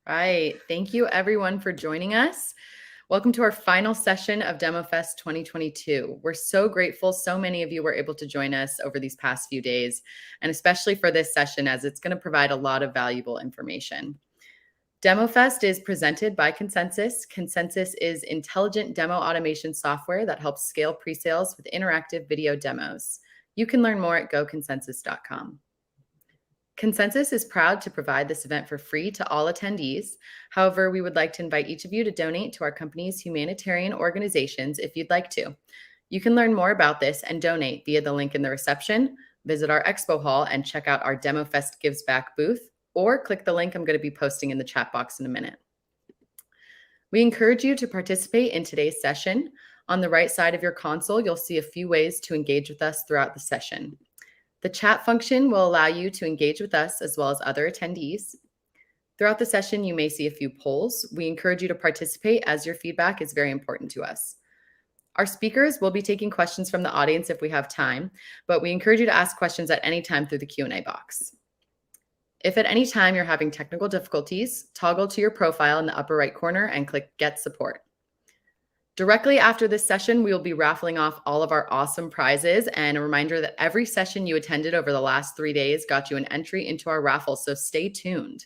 Right. Thank you, everyone, for joining us. Welcome to our final session of Demofest 2022. We're so grateful so many of you were able to join us over these past few days, and especially for this session, as it's going to provide a lot of valuable information. Demofest is presented by Consensus. Consensus is intelligent demo automation software that helps scale pre-sales with interactive video demos. You can learn more at goconsensus.com. Consensus is proud to provide this event for free to all attendees. However, we would like to invite each of you to donate to our company's humanitarian organizations if you'd like to. You can learn more about this and donate via the link in the reception, visit our expo hall, and check out our Demofest Gives Back booth, or click the link I'm going to be posting in the chat box in a minute. We encourage you to participate in today's session. On the right side of your console, you'll see a few ways to engage with us throughout the session. The chat function will allow you to engage with us as well as other attendees. Throughout the session, you may see a few polls. We encourage you to participate as your feedback is very important to us. Our speakers will be taking questions from the audience if we have time, but we encourage you to ask questions at any time through the Q&A box. If at any time you're having technical difficulties, toggle to your profile in the upper right corner and click Get Support. Directly after this session, we will be raffling off all of our awesome prizes, and a reminder that every session you attended over the last 3 days got you an entry into our raffle, so stay tuned.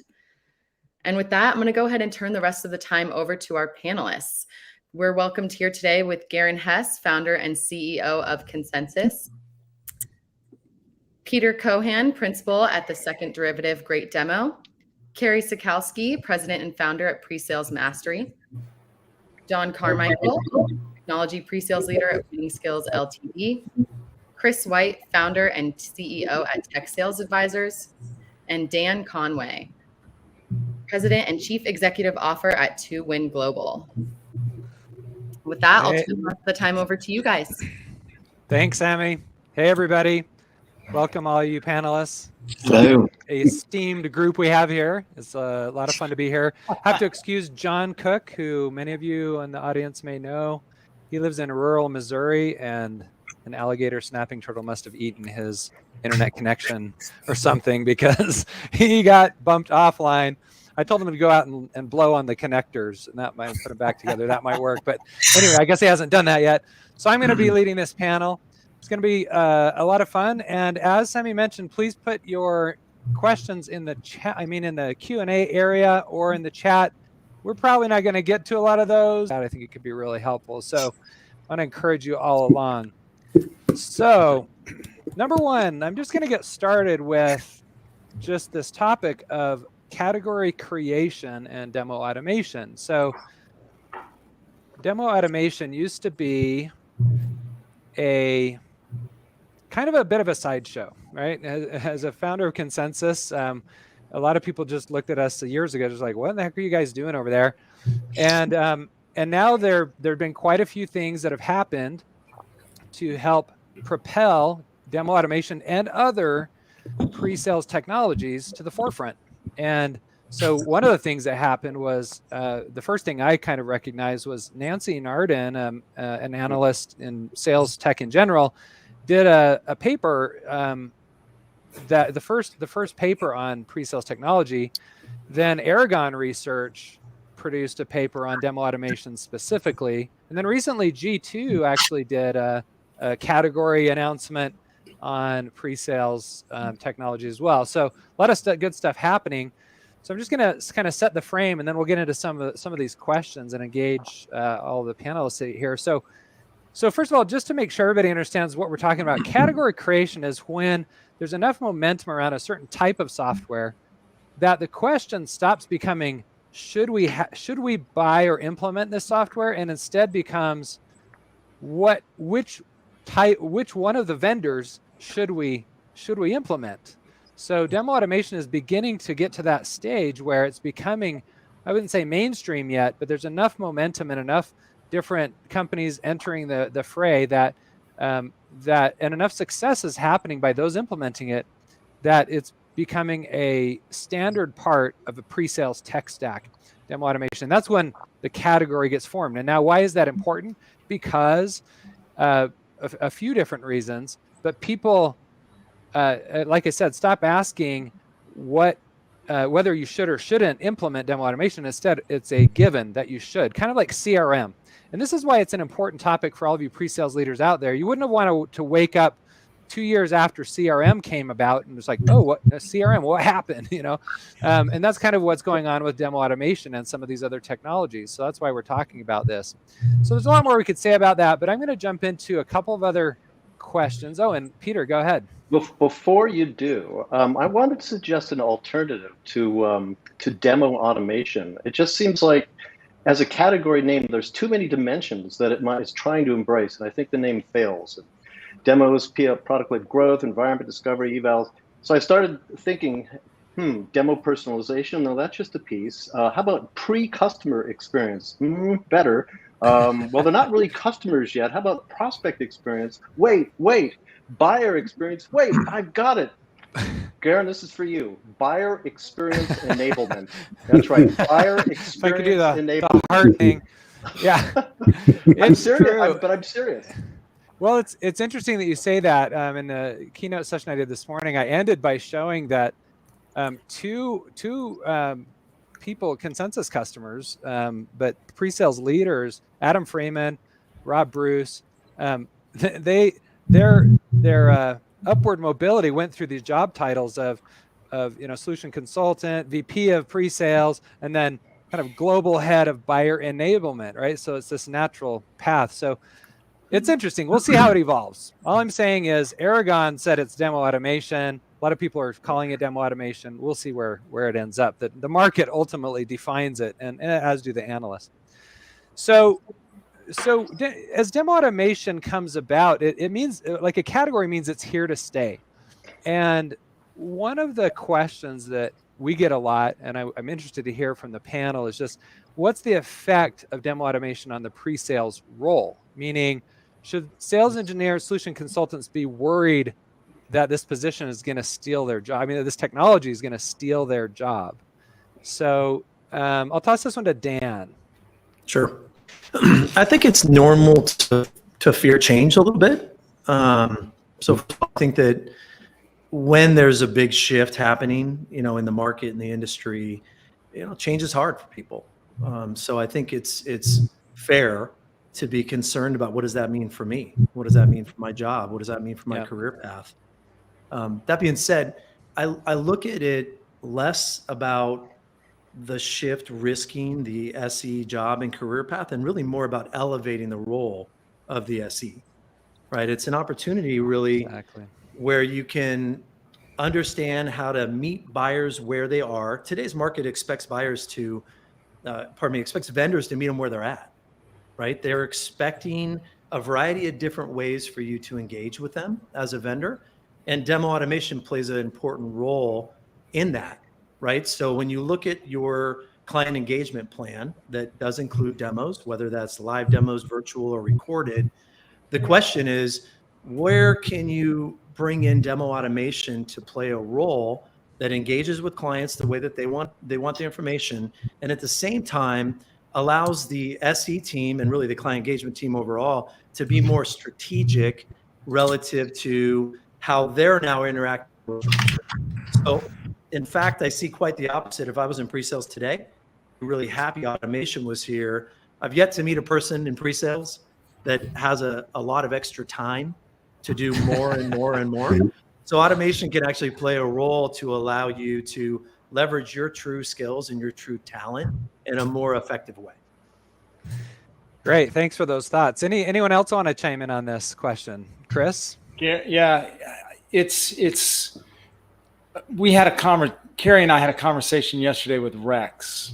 And with that, I'm going to go ahead and turn the rest of the time over to our panelists. We're welcomed here today with Garin Hess, founder and CEO of Consensus, Peter Cohan, principal at the Second Derivative Great Demo, Kerry Sokalsky, president and founder at Presales Mastery, John Carmichael, technology pre-sales leader at Winning Skills Ltd, Chris White, founder and CEO at TechSalesAdvisors, and Dan Conway, president and chief executive officer at 2Win Global. With that, I'll turn the time over to you guys. Thanks, Amy. Hey, everybody. Welcome, all you panelists. Hello. A esteemed group we have here. It's a lot of fun to be here. I have to excuse John Cook, who many of you in the audience may know. He lives in rural Missouri, and an alligator snapping turtle must have eaten his internet connection or something because he got bumped offline. I told him to go out and blow on the connectors, and that might put him back together. That might work. But anyway, I guess he hasn't done that yet. So I'm going to be leading this panel. It's going to be a lot of fun. And as Sammy mentioned, please put your questions in the chat. I mean, in the Q&A area or in the chat. We're probably not going to get to a lot of those. I think it could be really helpful. So I want to encourage you all along. So number one, I'm just going to get started with just this topic of category creation and demo automation. So demo automation used to be a kind of a bit of a sideshow, right? As a founder of Consensus, a lot of people just looked at us years ago, just like, what the heck are you guys doing over there? And now there have been quite a few things that have happened to help propel demo automation and other pre-sales technologies to the forefront. And so one of the things that happened was the first thing I kind of recognized was Nancy Nardin, an analyst in sales tech in general, did a paper that the first paper on pre-sales technology. Then Aragon Research produced a paper on demo automation specifically, and then recently G2 actually did a category announcement on pre-sales technology as well. So a lot of good stuff happening. So I'm just going to kind of set the frame, and then we'll get into some of these questions and engage all the panelists here. So first of all, just to make sure everybody understands what we're talking about, category creation is when there's enough momentum around a certain type of software that the question stops becoming, should we buy or implement this software, and instead becomes, which one of the vendors should we implement? So demo automation is beginning to get to that stage where it's becoming, I wouldn't say mainstream yet, but there's enough momentum and enough different companies entering the fray that and enough success is happening by those implementing it, that it's becoming a standard part of a pre-sales tech stack, demo automation. That's when the category gets formed. And now, why is that important? Because a few different reasons, but people, like I said, stop asking whether you should or shouldn't implement demo automation. Instead, it's a given that you should, kind of like CRM. And this is why it's an important topic for all of you pre-sales leaders out there. You wouldn't have wanted to wake up 2 years after CRM came about and it's like, oh, what CRM? What happened? And that's kind of what's going on with demo automation and some of these other technologies. So that's why we're talking about this. So there's a lot more we could say about that, but I'm going to jump into a couple of other questions. Oh, and Peter, go ahead. Before you do, I wanted to suggest an alternative to demo automation. It just seems like, as a category name, there's too many dimensions that it's trying to embrace, and I think the name fails. Demos, product-led growth, environment discovery, evals. So I started thinking, demo personalization, no, that's just a piece. How about pre-customer experience? Better. Well, they're not really customers yet. How about prospect experience? Wait, buyer experience. Wait, I've got it. Garin, this is for you. Buyer experience enablement. That's right. Buyer experience I could do enablement. The hard thing. Yeah. I'm serious, but I'm serious. Well, it's interesting that you say that. In the keynote session I did this morning, I ended by showing that two people, Consensus customers, but pre-sales leaders, Adam Freeman, Rob Bruce, their upward mobility went through these job titles of solution consultant, VP of pre-sales, and then kind of global head of buyer enablement, right? So it's this natural path. So it's interesting. We'll see how it evolves. All I'm saying is Aragon said it's demo automation. A lot of people are calling it demo automation. We'll see where it ends up. The market ultimately defines it, and as do the analysts. So as demo automation comes about, it means, like, a category means it's here to stay. And one of the questions that we get a lot, and I'm interested to hear from the panel, is just, what's the effect of demo automation on the pre-sales role? Meaning, should sales engineers, solution consultants be worried that this position is going to steal their job? I mean, this technology is going to steal their job. So I'll toss this one to Dan. Sure. I think it's normal to fear change a little bit. So I think that when there's a big shift happening, in the market, in the industry, change is hard for people. So I think it's fair to be concerned about, what does that mean for me? What does that mean for my job? What does that mean for my career path? That being said, I look at it less about the shift risking the SE job and career path, and really more about elevating the role of the SE, right? It's an opportunity really where you can understand how to meet buyers where they are. Today's market expects expects vendors to meet them where they're at, right? They're expecting a variety of different ways for you to engage with them as a vendor. And demo automation plays an important role in that, right? So when you look at your client engagement plan that does include demos, whether that's live demos, virtual or recorded, the question is, where can you bring in demo automation to play a role that engages with clients the way that they want the information, and at the same time allows the SE team and really the client engagement team overall to be more strategic relative to how they're now interacting with them. So in fact, I see quite the opposite. If I was in pre-sales today, really happy automation was here. I've yet to meet a person in pre-sales that has a lot of extra time to do more and more and more. So automation can actually play a role to allow you to leverage your true skills and your true talent in a more effective way. Great. Thanks for those thoughts. Anyone else want to chime in on this question? Chris? Yeah. Kerry and I had a conversation yesterday with Rex,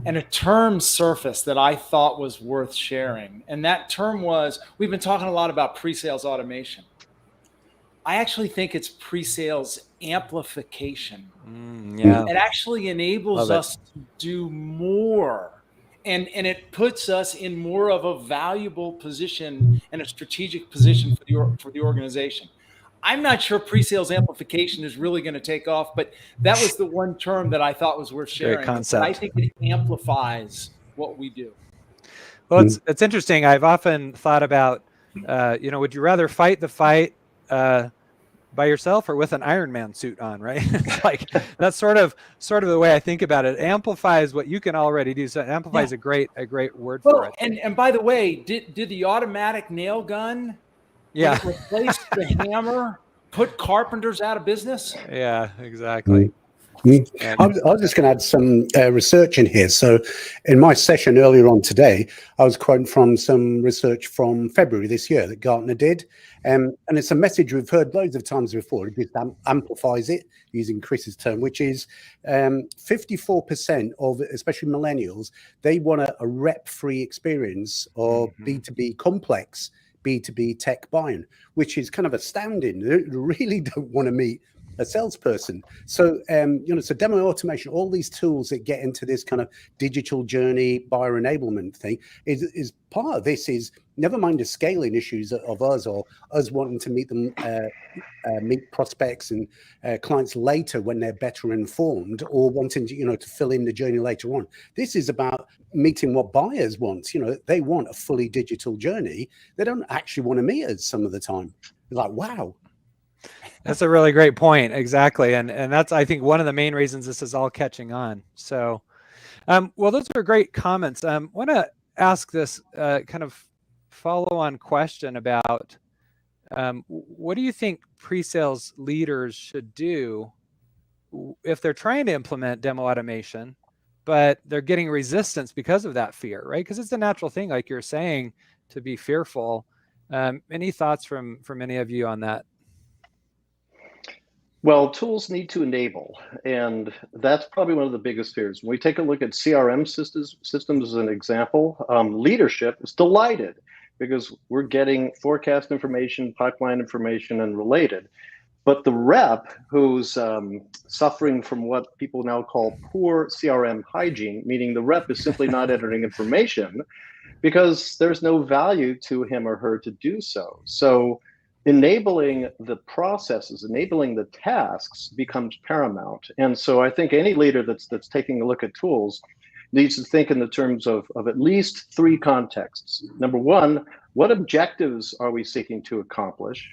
and a term surfaced that I thought was worth sharing. And that term was, we've been talking a lot about pre-sales automation. I actually think it's pre-sales amplification. Yeah. It actually enables us to do more. And it puts us in more of a valuable position and a strategic position for the organization. I'm not sure pre-sales amplification is really going to take off, but that was the one term that I thought was worth sharing. Great concept. I think it amplifies what we do. Well, it's interesting. I've often thought about, would you rather fight the fight by yourself or with an Iron Man suit on, right? It's like that's sort of the way I think about it. It amplifies what you can already do. So it amplifies a great word for it. And by the way, did the automatic nail gun replace the hammer, put carpenters out of business? Yeah, exactly. I was just going to add some research in here. So in my session earlier on today, I was quoting from some research from February this year that Gartner did. And it's a message we've heard loads of times before. It just amplifies it, using Chris's term, which is 54% of, especially millennials, they want a rep-free experience of B2B complex B2B tech buying, which is kind of astounding. They really don't want to meet a salesperson. So, so demo automation, all these tools that get into this kind of digital journey, buyer enablement thing is part of this. Is never mind the scaling issues of us or us wanting to meet them, meet prospects and clients later when they're better informed, or wanting to, to fill in the journey later on. This is about meeting what buyers want. They want a fully digital journey. They don't actually want to meet us some of the time. It's like, wow. That's a really great point. Exactly. And that's, I think, one of the main reasons this is all catching on. So, well, those are great comments. I want to ask this kind of follow-on question about what do you think pre-sales leaders should do if they're trying to implement demo automation, but they're getting resistance because of that fear, right? Because it's a natural thing, like you're saying, to be fearful. Any thoughts from any of you on that? Well, tools need to enable, and that's probably one of the biggest fears. When we take a look at CRM systems as an example, leadership is delighted because we're getting forecast information, pipeline information, and related. But the rep who's suffering from what people now call poor CRM hygiene, meaning the rep is simply not entering information because there's no value to him or her to do so. So enabling the processes, enabling the tasks becomes paramount. And so I think any leader that's taking a look at tools needs to think in the terms of at least three contexts. Number one, what objectives are we seeking to accomplish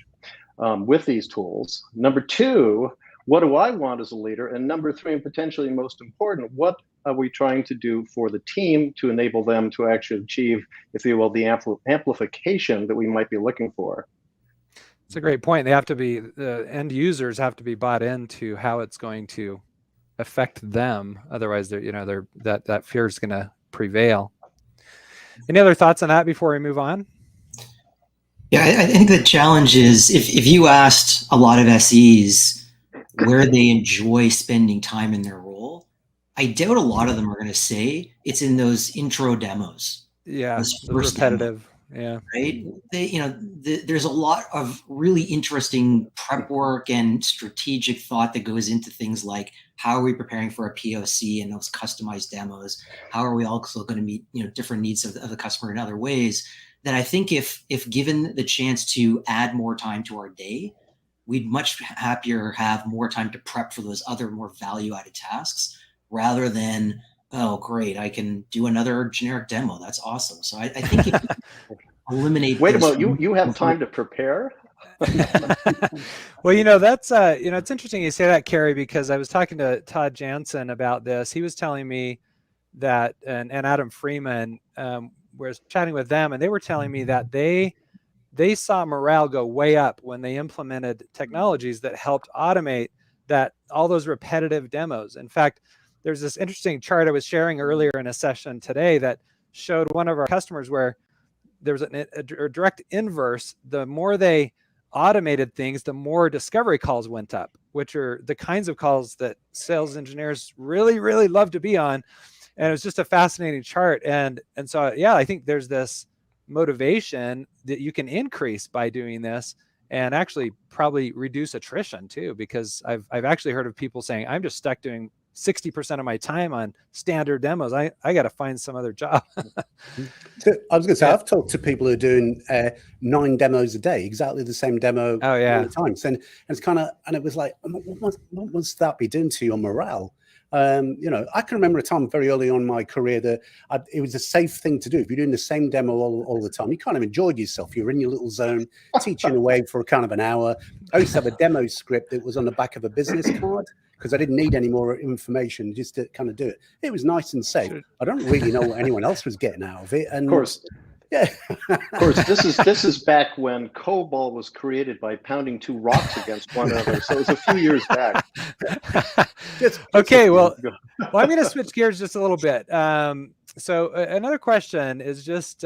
with these tools? Number two, what do I want as a leader? And number three, and potentially most important, what are we trying to do for the team to enable them to actually achieve, if you will, the amplification that we might be looking for? It's a great point. The end users have to be bought into how it's going to affect them. Otherwise, that fear is going to prevail. Any other thoughts on that before we move on? Yeah, I think the challenge is if you asked a lot of SEs, where they enjoy spending time in their role, I doubt a lot of them are going to say it's in those intro demos. Yeah, those the first repetitive. Yeah. right? There's a lot of really interesting prep work and strategic thought that goes into things like how are we preparing for a POC and those customized demos? How are we also going to meet different needs of the customer in other ways? That I think if given the chance to add more time to our day, we'd much happier have more time to prep for those other more value-added tasks rather than, oh, great, I can do another generic demo. That's awesome. So I think if eliminate. Wait a moment, you have time to prepare? Well, that's it's interesting you say that, Kerry, because I was talking to Todd Jansen about this. He was telling me that, and Adam Freeman was chatting with them, and they were telling me that they saw morale go way up when they implemented technologies that helped automate all those repetitive demos. In fact, there's this interesting chart I was sharing earlier in a session today that showed one of our customers where there was a direct inverse. The more they automated things, the more discovery calls went up, which are the kinds of calls that sales engineers really, really love to be on. And it was just a fascinating chart. And so, yeah, I think there's this motivation that you can increase by doing this and actually probably reduce attrition too, because I've actually heard of people saying, I'm just stuck doing 60% of my time on standard demos. I got to find some other job. So I was going to say, I've talked to people who are doing 9 demos a day, exactly the same demo all the time. So, and it's kind of, and it was like, what must that be doing to your morale? I can remember a time very early on in my career that it was a safe thing to do. If you're doing the same demo all the time, you kind of enjoyed yourself. You're in your little zone, teaching away for kind of an hour. I used to have a demo script that was on the back of a business card because I didn't need any more information just to kind of do it. It was nice and safe. I don't really know what anyone else was getting out of it. And of course. Yeah. Of course, this is back when COBOL was created by pounding 2 rocks against one another. So it was a few years back. Okay, well, I'm going to switch gears just a little bit. So another question is just,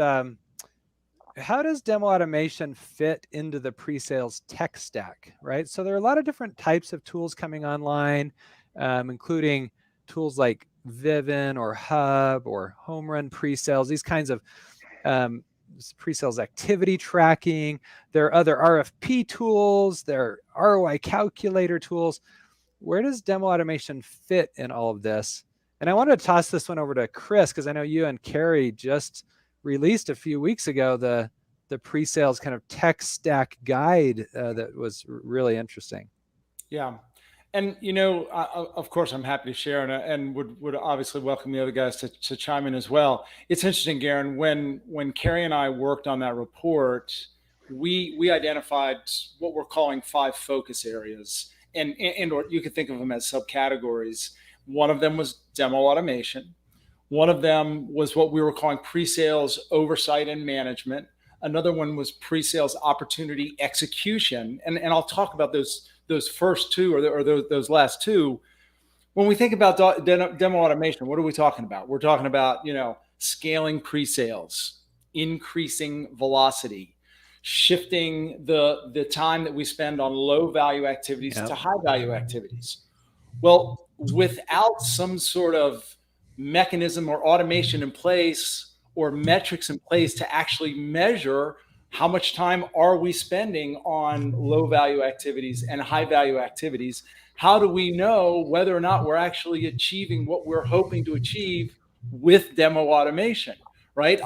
how does demo automation fit into the pre-sales tech stack, right? So there are a lot of different types of tools coming online, including tools like Vivin or Hub or Home Run pre-sales, these kinds of pre-sales activity tracking. There are other RFP tools, there are ROI calculator tools. Where does demo automation fit in all of this? And I wanted to toss this one over to Chris, because I know you and Kerry just released a few weeks ago the pre-sales kind of tech stack guide that was really interesting. Yeah. And, of course, I'm happy to share and would obviously welcome the other guys to chime in as well. It's interesting, Garin, when Kerry and I worked on that report, we identified what we're calling 5 focus areas, and or you could think of them as subcategories. One of them was demo automation. One of them was what we were calling pre-sales oversight and management. Another one was pre-sales opportunity execution. And I'll talk about those first 2 or those last 2. When we think about demo automation, what are we talking about? We're talking about, scaling pre-sales, increasing velocity, shifting the time that we spend on low value activities to high value activities. Well, without some sort of mechanism or automation in place or metrics in place to actually measure how much time are we spending on low value activities and high value activities, how do we know whether or not we're actually achieving what we're hoping to achieve with demo automation, right?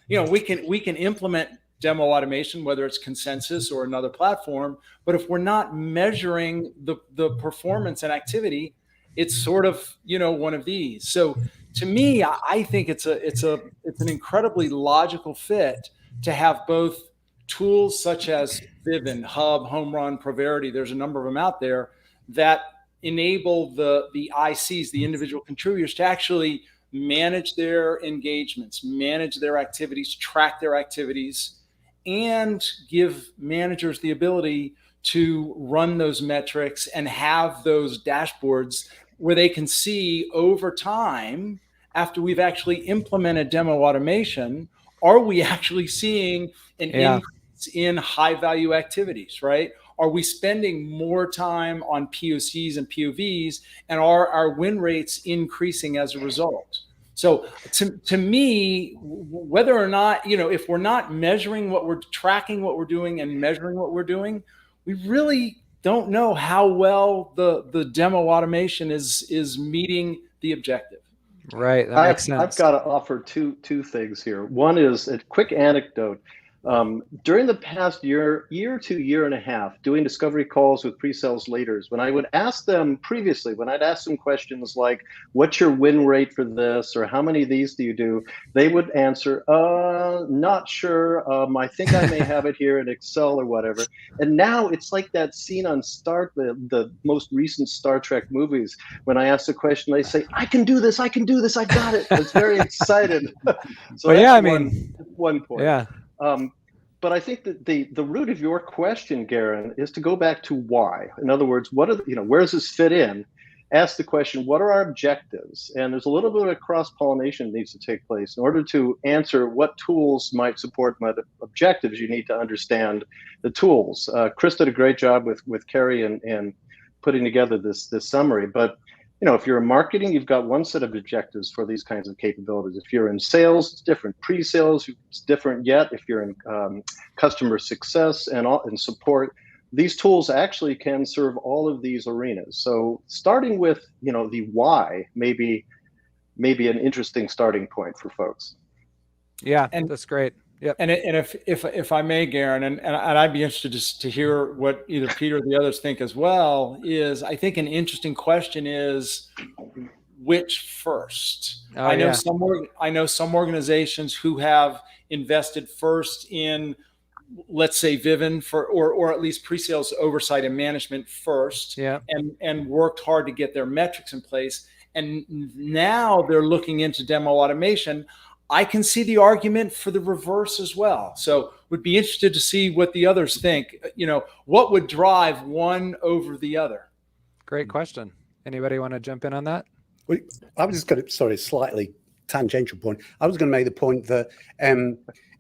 We can implement demo automation, whether it's Consensus or another platform, but if we're not measuring the performance and activity, it's sort of, one of these. So to me, I think it's an incredibly logical fit to have both tools such as Vivin, Hub, Home Run, Proverity. There's a number of them out there that enable the ICs, the individual contributors, to actually manage their engagements, manage their activities, track their activities, and give managers the ability to run those metrics and have those dashboards where they can see over time, after we've actually implemented demo automation, are we actually seeing an increase in high value activities, right? Are we spending more time on POCs and POVs, and are our win rates increasing as a result? So to me, whether or not, if we're not measuring what we're tracking, what we're doing and measuring what we're doing, we really don't know how well the demo automation is meeting the objective. Right. That makes sense. I've got to offer two things here. One is a quick anecdote. During the past year to year and a half, doing discovery calls with pre-sales leaders, when I would ask them previously, when I'd ask them questions like, what's your win rate for this? Or how many of these do you do? They would answer, not sure. I think I may have it here in Excel or whatever. And now it's like that scene on the most recent Star Trek movies. When I ask the question, they say, I can do this, I've got it. I was very excited. So well, that's yeah, one point. Yeah. But I think that the root of your question, Garin, is to go back to why. In other words, where does this fit in? Ask the question, what are our objectives? And there's a little bit of cross-pollination that needs to take place. In order to answer what tools might support my objectives, you need to understand the tools. Chris did a great job with Kerry and putting together this summary. But if you're in marketing, you've got one set of objectives for these kinds of capabilities. If you're in sales, it's different. Pre-sales, it's different yet. If you're in customer success and support, these tools actually can serve all of these arenas. So starting with, the why may be an interesting starting point for folks. Yeah, and that's great. Yep. And if I may, Garin, and I'd be interested to hear what either Peter or the others think as well, is I think an interesting question is which first? I know some organizations who have invested first in, let's say, Vivint or at least pre-sales oversight and management first, and worked hard to get their metrics in place. And now they're looking into demo automation. I can see the argument for the reverse as well. So would be interested to see what the others think. What would drive one over the other? Great question. Anybody want to jump in on that? Well, I was just going to, slightly tangential point. I was going to make the point that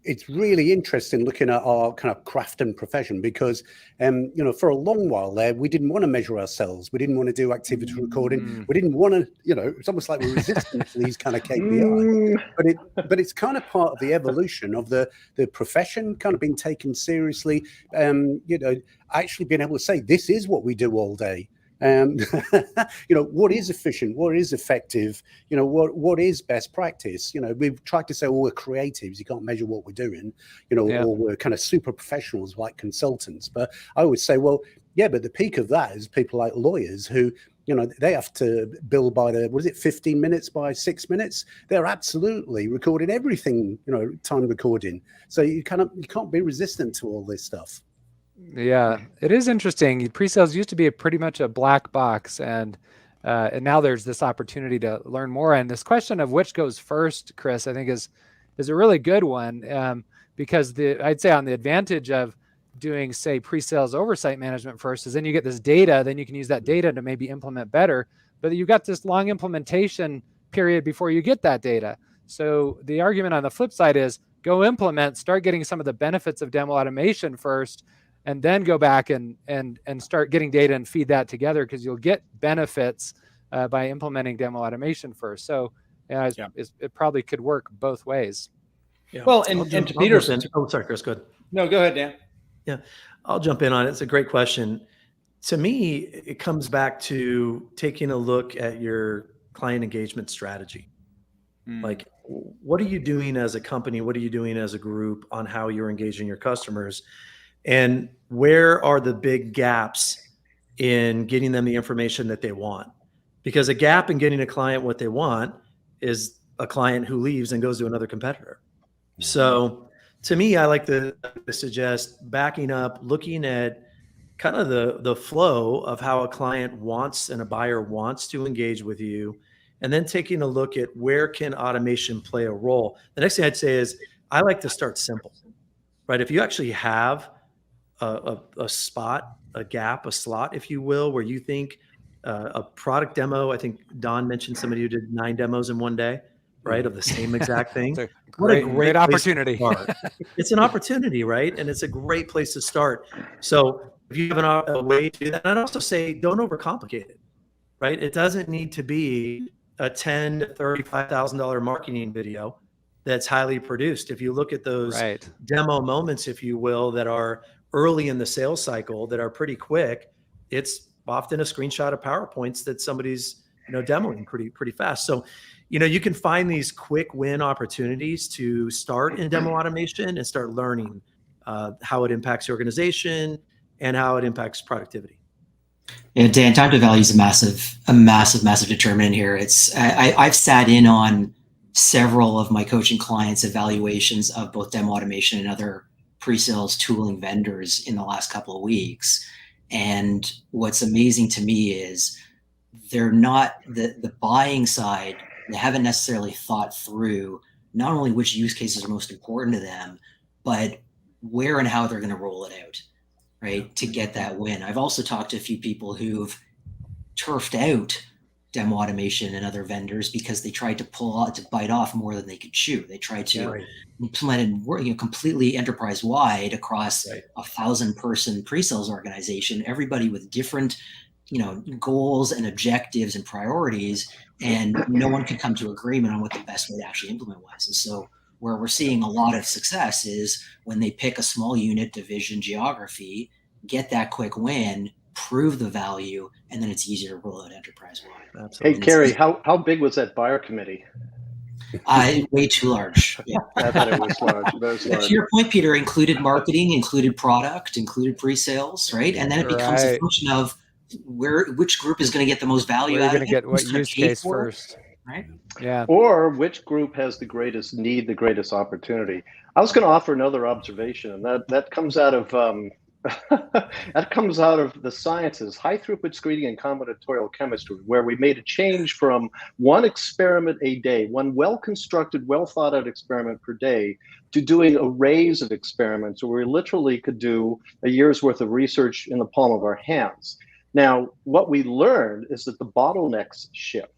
it's really interesting looking at our kind of craft and profession because, for a long while there, we didn't want to measure ourselves. We didn't want to do activity recording. We didn't want to, it's almost like we're resistant to these kind of KPIs. But it's kind of part of the evolution of the profession kind of being taken seriously. Actually being able to say, this is what we do all day. What is efficient, what is effective, what is best practice. We've tried to say, we're creatives, you can't measure what we're doing, or we're kind of super professionals like consultants. But I always say, well, yeah, but the peak of that is people like lawyers who, they have to bill by 15 minutes by 6 minutes. They're absolutely recording everything, time recording. So you can't be resistant to all this stuff. Yeah, it is interesting. Pre-sales used to be pretty much a black box, and now there's this opportunity to learn more. And this question of which goes first, Chris, I think is a really good one, because I'd say on the advantage of doing, say, pre-sales oversight management first is then you get this data, then you can use that data to maybe implement better. But you've got this long implementation period before you get that data. So the argument on the flip side is go implement, start getting some of the benefits of demo automation first, and then go back and start getting data and feed that together, because you'll get benefits by implementing demo automation first. So it probably could work both ways. Yeah. Well, and to Peter's. Oh, sorry, Chris, go ahead. No, go ahead, Dan. Yeah, I'll jump in on it. It's a great question. To me, it comes back to taking a look at your client engagement strategy. Like, what are you doing as a company? What are you doing as a group on how you're engaging your customers? And where are the big gaps in getting them the information that they want? Because a gap in getting a client what they want is a client who leaves and goes to another competitor. So to me, I like to suggest backing up, looking at kind of the flow of how a client wants and a buyer wants to engage with you, and then taking a look at where can automation play a role. The next thing I'd say is I like to start simple, right? If you actually have a spot, a gap, a slot, if you will, where you think a product demo, I think Don mentioned somebody who did 9 demos in one day, right? Of the same exact thing. What a great opportunity. It's an opportunity, right? And it's a great place to start. So if you have a way to do that, and I'd also say don't overcomplicate it, right? It doesn't need to be a $10,000 to $35,000 marketing video that's highly produced. If you look at those demo moments, if you will, that are early in the sales cycle that are pretty quick, it's often a screenshot of PowerPoints that somebody's, demoing pretty fast. So, you can find these quick win opportunities to start in demo automation and start learning how it impacts the organization and how it impacts productivity. Yeah, Dan, time to value is a massive determinant here. I've sat in on several of my coaching clients' evaluations of both demo automation and other pre-sales tooling vendors in the last couple of weeks. And what's amazing to me is they're not the buying side. They haven't necessarily thought through not only which use cases are most important to them, but where and how they're going to roll it out, right, to get that win. I've also talked to a few people who've turfed out demo automation and other vendors because they tried to bite off more than they could chew. They tried to implement it completely enterprise-wide across 1,000-person pre-sales organization, everybody with different goals and objectives and priorities, and no one could come to agreement on what the best way to actually implement was. And so where we're seeing a lot of success is when they pick a small unit, division, geography, get that quick win, prove the value, and then it's easier to roll out enterprise-wide. Absolutely. Hey, Kerry, how big was that buyer committee? Way too large. Yeah. I thought it was large. To your point, Peter, included marketing, included product, included pre-sales, right? And then it becomes a function of which group is going to get the most value out of it. You're going to get what use case first. Right? Yeah. Or which group has the greatest need, the greatest opportunity. I was going to offer another observation, and that comes out of that comes out of the sciences, high throughput screening and combinatorial chemistry, where we made a change from one experiment a day, one well-constructed, well thought out experiment per day, to doing arrays of experiments where we literally could do a year's worth of research in the palm of our hands. Now, what we learned is that the bottlenecks shift.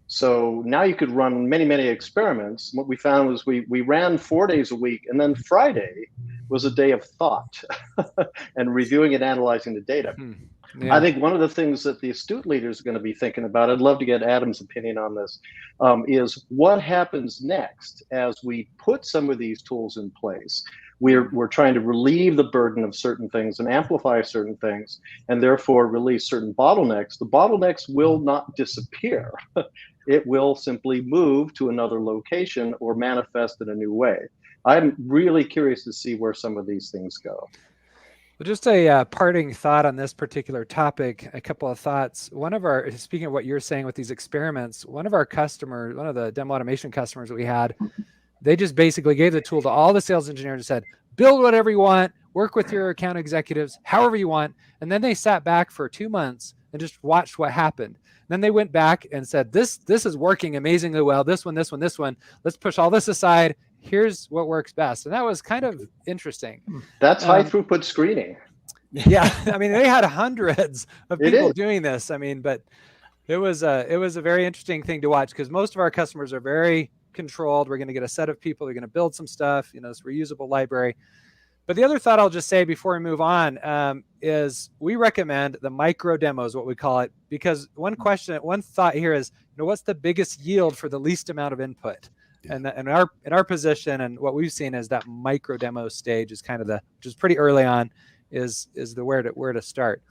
So now you could run many, many experiments. What we found was we ran 4 days a week, and then Friday was a day of thought and reviewing and analyzing the data. Yeah. I think one of the things that the astute leaders are going to be thinking about, I'd love to get Adam's opinion on this, is what happens next as we put some of these tools in place. We're trying to relieve the burden of certain things and amplify certain things, and therefore release certain bottlenecks. The bottlenecks will not disappear. It will simply move to another location or manifest in a new way. I'm really curious to see where some of these things go. Well, just a parting thought on this particular topic, a couple of thoughts. Speaking of what you're saying with these experiments, one of our customers, one of the demo automation customers that we had, they just basically gave the tool to all the sales engineers and said, build whatever you want, work with your account executives, however you want. And then they sat back for 2 months and just watched what happened. Then they went back and said, this is working amazingly well. This one. Let's push all this aside. Here's what works best. And that was kind of interesting. That's high throughput screening. Yeah. I mean, they had hundreds of people doing this. I mean, but it was a very interesting thing to watch because most of our customers are very controlled. We're going to get a set of people. They're going to build some stuff, this reusable library. But the other thought I'll just say before we move on is we recommend the micro demos, what we call it, because one thought here is, what's the biggest yield for the least amount of input? Yeah. And in our position and what we've seen is that micro demo stage is kind of which is pretty early on, is the where to start.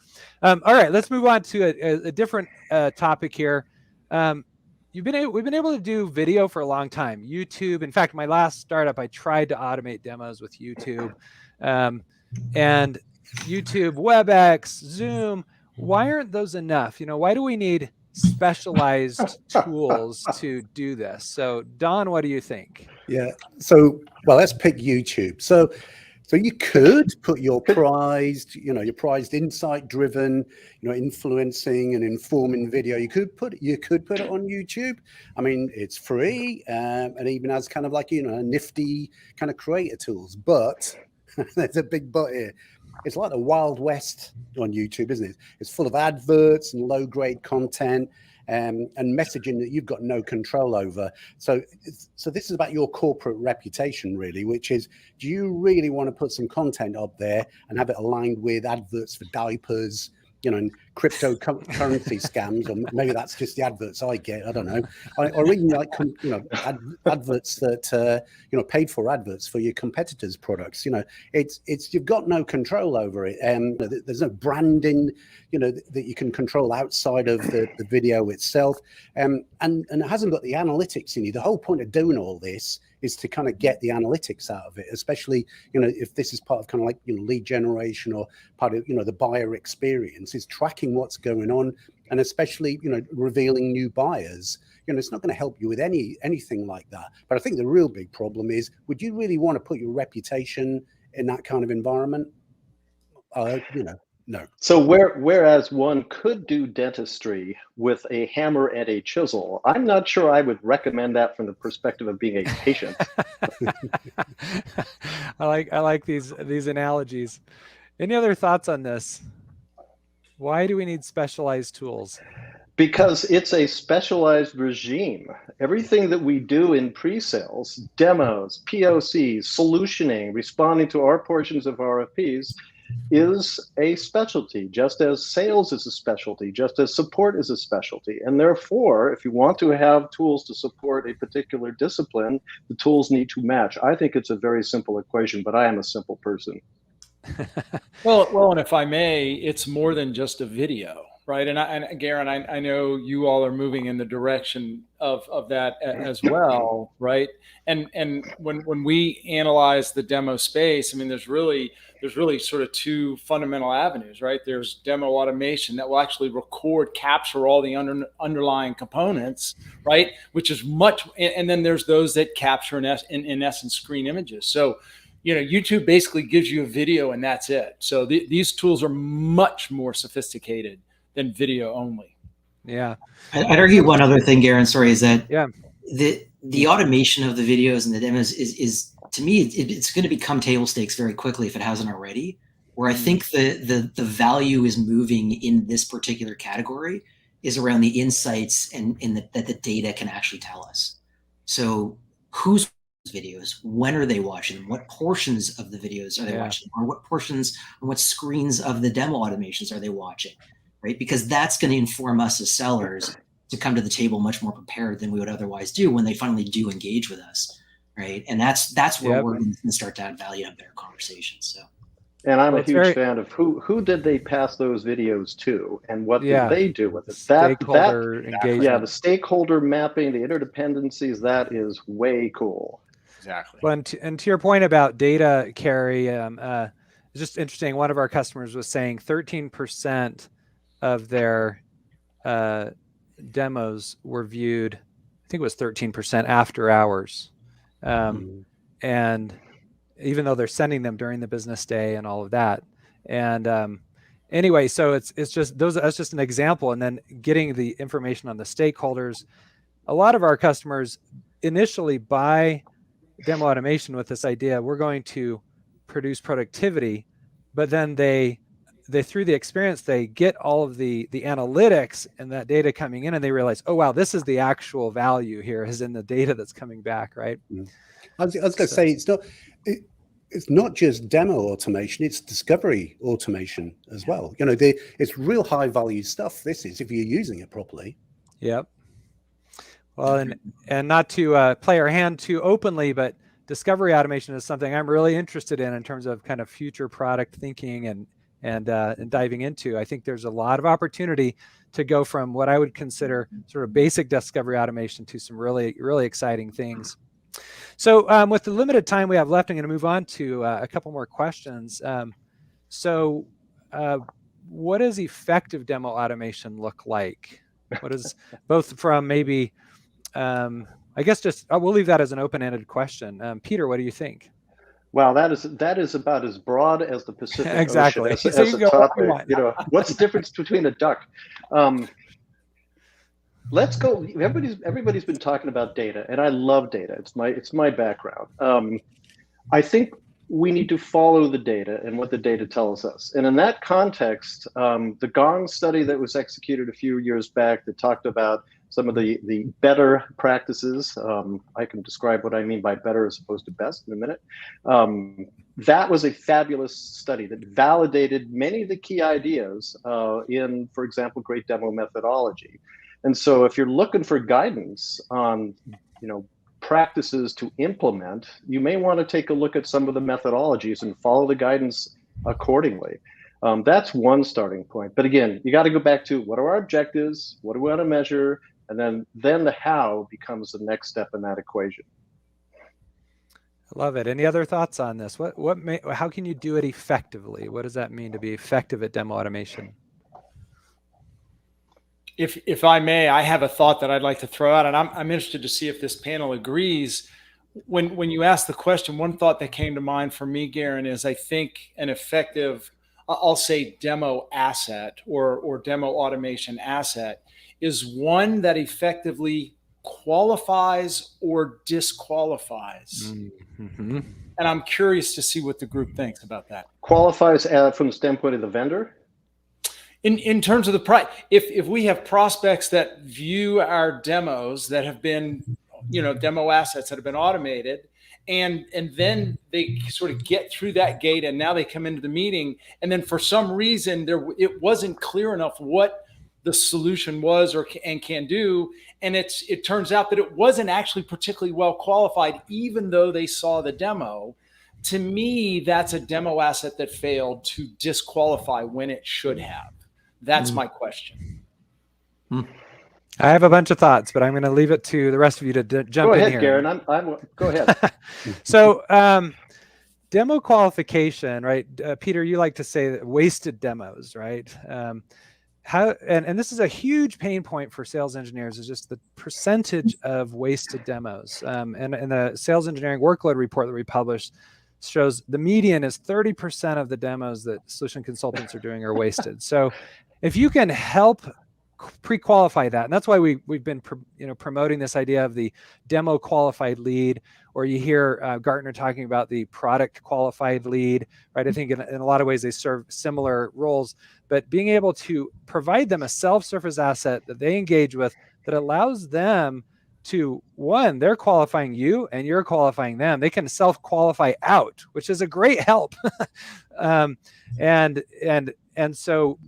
All right, let's move on to a different topic here. We've been able to do video for a long time. YouTube. In fact, my last startup, I tried to automate demos with YouTube, and YouTube, WebEx, Zoom. Why aren't those enough? Why do we need specialized tools to do this? So, Don, what do you think? Yeah. So, let's pick YouTube. So you could put your prized insight-driven, influencing and informing video. You could put it on YouTube. I mean, it's free and even has kind of like nifty kind of creator tools. But there's a big but here. It's like the Wild West on YouTube, isn't it? It's full of adverts and low-grade content. and messaging that you've got no control over. So this is about your corporate reputation, really, which is, do you really want to put some content up there and have it aligned with adverts for diapers, and cryptocurrency scams, or maybe that's just the adverts I get, I don't know, or even like, adverts that, paid for adverts for your competitors' products. It's you've got no control over it. And there's no branding, that you can control outside of the video itself. And it hasn't got the analytics in you. The whole point of doing all this is to kind of get the analytics out of it, especially, if this is part of kind of like, lead generation, or part of, the buyer experience, is tracking what's going on, and especially, revealing new buyers. It's not going to help you with anything like that. But I think the real big problem is, would you really want to put your reputation in that kind of environment? No. So whereas one could do dentistry with a hammer and a chisel, I'm not sure I would recommend that from the perspective of being a patient. I like these analogies. Any other thoughts on this? Why do we need specialized tools? Because it's a specialized regime. Everything that we do in pre-sales, demos, POCs, solutioning, responding to our portions of RFPs, is a specialty, just as sales is a specialty, just as support is a specialty. And therefore, if you want to have tools to support a particular discipline, the tools need to match. I think it's a very simple equation, but I am a simple person. Well, and if I may, it's more than just a video, right? And Garin, I know you all are moving in the direction of that as well, right? And when we analyze the demo space, I mean, there's really sort of two fundamental avenues, right? There's demo automation that will actually capture all the underlying components, right? Which is much, and then there's those that capture in essence screen images. So, YouTube basically gives you a video and that's it. So these tools are much more sophisticated than video only. Yeah. I'd argue one other thing, Garin, sorry, is that the automation of the videos and the demos is to me, it's going to become table stakes very quickly if it hasn't already. Where I think the value is moving in this particular category is around the insights and that the data can actually tell us. So who's videos, when are they watching them, what portions of the videos are they watching, or what portions or what screens of the demo automations are they watching, right? Because that's going to inform us as sellers to come to the table much more prepared than we would otherwise do when they finally do engage with us, right? And that's where we're going to start to add value and have better conversations. So, and I'm a huge fan of who did they pass those videos to, and what did they do with it? Stakeholder engagement. Yeah, the stakeholder mapping, the interdependencies, that is way cool. Exactly. Well, and to your point about data, Kerry, it's just interesting. One of our customers was saying 13% of their demos were viewed, I think it was 13% after hours. And even though they're sending them during the business day and all of that. And anyway, so it's just that's just an example. And then getting the information on the stakeholders. A lot of our customers initially buy demo automation with this idea, we're going to produce productivity, but then they through the experience, they get all of the analytics and that data coming in, and they realize, oh wow, this is the actual value here is in the data that's coming back, right? I was going to say, it's not just demo automation, it's discovery automation as well. It's real high value stuff. This is, if you're using it properly. Yep. Well, and not to play our hand too openly, but discovery automation is something I'm really interested in terms of kind of future product thinking and diving into. I think there's a lot of opportunity to go from what I would consider sort of basic discovery automation to some really, really exciting things. So with the limited time we have left, I'm going to move on to a couple more questions. What does effective demo automation look like? What is both from maybe I guess we'll leave that as an open-ended question. Peter, what do you think? Wow, that is about as broad as the Pacific exactly. Ocean as a topic. What's the difference between a duck? Let's go. Everybody's been talking about data, and I love data. It's my background. I think we need to follow the data and what the data tells us. And in that context, the Gong study that was executed a few years back that talked about some of the better practices, I can describe what I mean by better as opposed to best in a minute. That was a fabulous study that validated many of the key ideas in, for example, great demo methodology. And so if you're looking for guidance on, practices to implement, you may want to take a look at some of the methodologies and follow the guidance accordingly. That's one starting point. But again, you got to go back to what are our objectives, what do we want to measure, and then the how becomes the next step in that equation. I love it. Any other thoughts on this? How can you do it effectively? What does that mean to be effective at demo automation? If I may, I have a thought that I'd like to throw out, and I'm interested to see if this panel agrees. When you asked the question, one thought that came to mind for me, Garin, is I think an effective, I'll say demo asset or demo automation asset is one that effectively qualifies or disqualifies. Mm-hmm. And I'm curious to see what the group thinks about that. Qualifies from the standpoint of the vendor? In terms of the price, if we have prospects that view our demos that have been, demo assets that have been automated, and then they sort of get through that gate, and now they come into the meeting, and then for some reason it wasn't clear enough what the solution was and can do, and it turns out that it wasn't actually particularly well qualified, even though they saw the demo. To me, that's a demo asset that failed to disqualify when it should have. That's my question. I have a bunch of thoughts, but I'm going to leave it to the rest of you to jump in here. Go ahead, Garin. Go ahead. So demo qualification, right? Peter, you like to say that wasted demos, right? And this is a huge pain point for sales engineers, is just the percentage of wasted demos. And the sales engineering workload report that we published shows the median is 30% of the demos that solution consultants are doing are wasted. So if you can help pre-qualify that, and that's why we've been promoting this idea of the demo qualified lead, or you hear Gartner talking about the product qualified lead, right? I think in a lot of ways they serve similar roles, but being able to provide them a self-service asset that they engage with that allows them to, one, they're qualifying you and you're qualifying them. They can self-qualify out, which is a great help. And so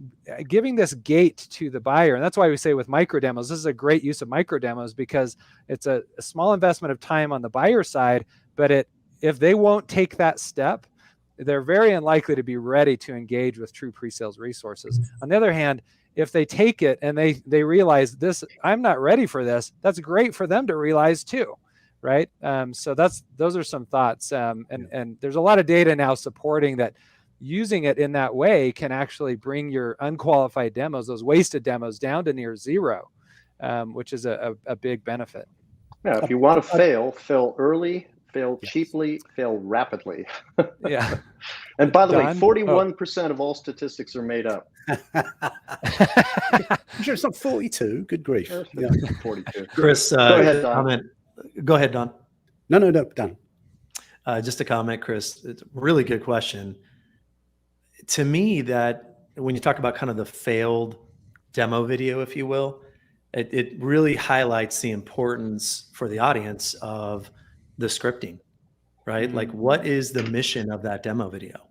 giving this gate to the buyer, and that's why we say with micro demos, this is a great use of micro demos, because it's a small investment of time on the buyer side, but if they won't take that step, they're very unlikely to be ready to engage with true pre-sales resources. On the other hand, if they take it and they realize this, I'm not ready for this, that's great for them to realize too, right? So those are some thoughts. And there's a lot of data now supporting that using it in that way can actually bring your unqualified demos, those wasted demos, down to near zero, which is a big benefit. Yeah, if you want to fail early, fail cheaply, fail rapidly. Yeah. And by the way, 41% of all statistics are made up. I'm sure it's not 42. Good grief. Yeah, 42. Chris, go ahead, Don. Comment. Go ahead, Don. No, Don. Just a comment, Chris. It's a really good question. To me, that when you talk about kind of the failed demo video, if you will, it really highlights the importance for the audience of the scripting, right? Mm-hmm. Like, what is the mission of that demo video?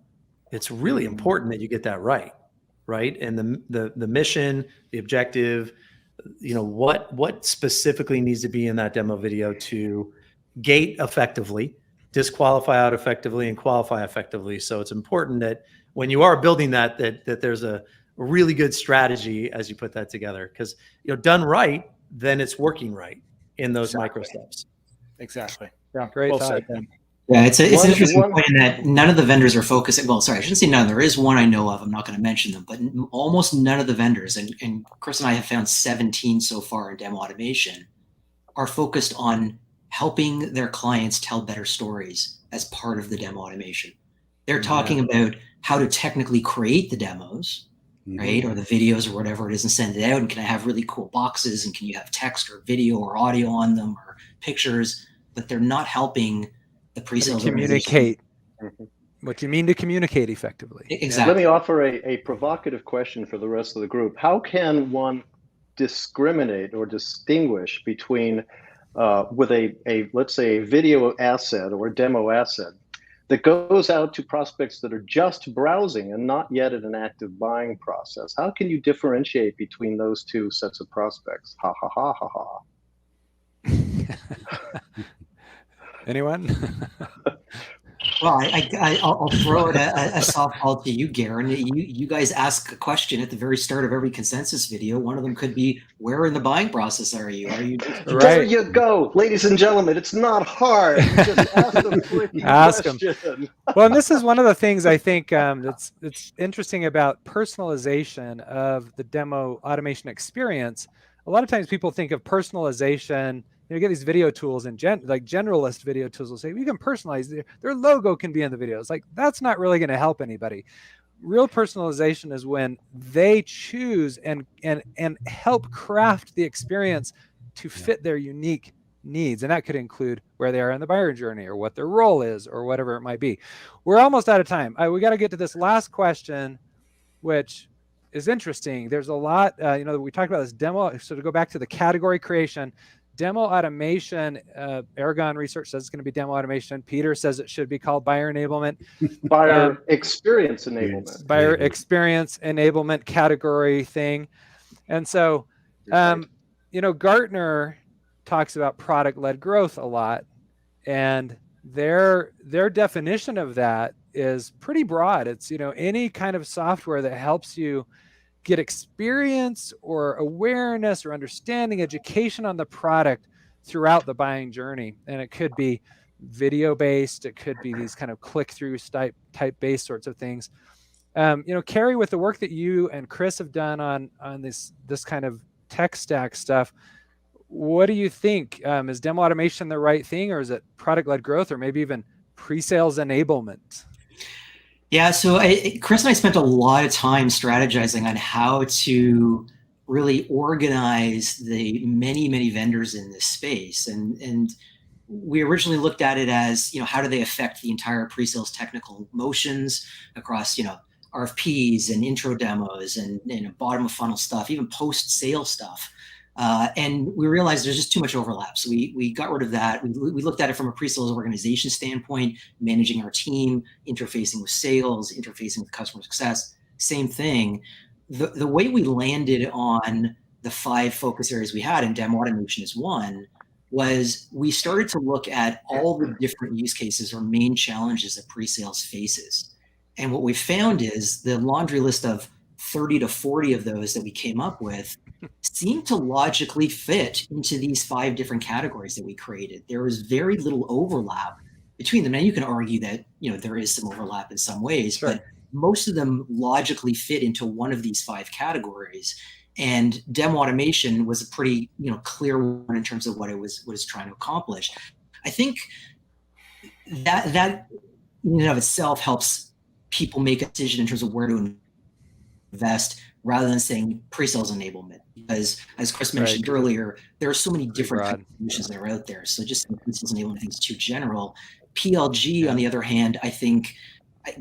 It's really important that you get that right? And the mission, the objective, what specifically needs to be in that demo video to gate effectively, disqualify out effectively, and qualify effectively. So it's important that when you are building that there's a really good strategy as you put that together, because done right, then it's working right in those micro steps. Exactly. Yeah, great well thought. said. Yeah, it's an interesting point in that none of the vendors are focusing. Well, sorry, I shouldn't say none. There is one I know of. I'm not going to mention them, but almost none of the vendors, and Chris and I have found 17 so far in demo automation, are focused on helping their clients tell better stories as part of the demo automation. They're talking about how to technically create the demos, right? Or the videos or whatever it is, and send it out. And can I have really cool boxes? And can you have text or video or audio on them or pictures? But they're not helping the pre-sales communicate. what you mean to communicate effectively. Exactly. Let me offer a provocative question for the rest of the group. How can one discriminate or distinguish between with let's say a video asset or a demo asset that goes out to prospects that are just browsing and not yet in an active buying process? How can you differentiate between those two sets of prospects? Ha ha ha ha ha. Anyone? Well, I'll throw it a softball to you, Garin. You guys ask a question at the very start of every consensus video. One of them could be, where in the buying process are you? Are you just Right. There you go, ladies and gentlemen. It's not hard. Just ask them Ask them. question. Well, and this is one of the things I think that's interesting about personalization of the demo automation experience. A lot of times people think of personalization. You get these video tools and like generalist video tools will say, you can personalize their logo can be in the videos. Like, that's not really going to help anybody. Real personalization is when they choose and help craft the experience to fit their unique needs. And that could include where they are in the buyer journey or what their role is or whatever it might be. We're almost out of time. We got to get to this last question, which is interesting. There's a lot, we talked about this demo. So to go back to the category creation, demo automation, Aragon Research says it's going to be demo automation. Peter says it should be called buyer enablement. Buyer experience enablement. Buyer experience enablement category thing. And so, Gartner talks about product-led growth a lot. And their definition of that is pretty broad. It's, any kind of software that helps you get experience or awareness or understanding, education on the product throughout the buying journey. And it could be video based, it could be these kind of click-through type based sorts of things. Kerry, with the work that you and Chris have done on this kind of tech stack stuff, what do you think? Is demo automation the right thing, or is it product-led growth, or maybe even pre-sales enablement? Yeah, so Chris and I spent a lot of time strategizing on how to really organize the many, many vendors in this space. And we originally looked at it as, how do they affect the entire pre-sales technical motions across, RFPs and intro demos and bottom of funnel stuff, even post-sale stuff. And we realized there's just too much overlap. So we got rid of that. We looked at it from a pre-sales organization standpoint, managing our team, interfacing with sales, interfacing with customer success, same thing. The way we landed on the 5 focus areas we had, and demo automation is one, was we started to look at all the different use cases or main challenges that pre-sales faces. And what we found is the laundry list of 30 to 40 of those that we came up with seemed to logically fit into these 5 different categories that we created. There was very little overlap between them. Now you can argue that, there is some overlap in some ways, sure, but most of them logically fit into one of these 5 categories. And demo automation was a pretty, clear one in terms of what it was trying to accomplish. I think that in and of itself helps people make a decision in terms of where to invest, rather than saying pre-sales enablement, because as Chris mentioned earlier, there are so many different solutions that are out there. So just pre-sales enablement, I think, is too general. PLG, on the other hand, I think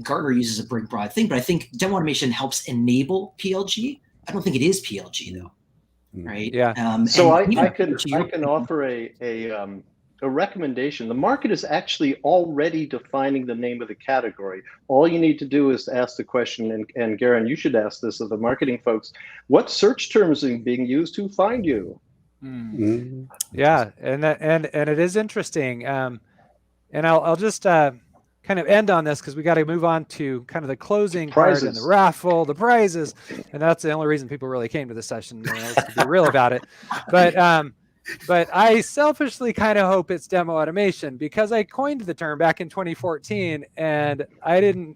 Gartner uses a pretty broad thing, but I think demo automation helps enable PLG. I don't think it is PLG though, right? Yeah. So I can offer a recommendation. The market is actually already defining the name of the category. All you need to do is ask the question, and Garin, you should ask this of the marketing folks: what search terms are being used to find you? Yeah, and it is interesting. And I'll just kind of end on this, because we got to move on to kind of the closing part and the raffle, the prizes, and that's the only reason people really came to this session, to be real about it. But I selfishly kind of hope it's demo automation, because I coined the term back in 2014, and I didn't,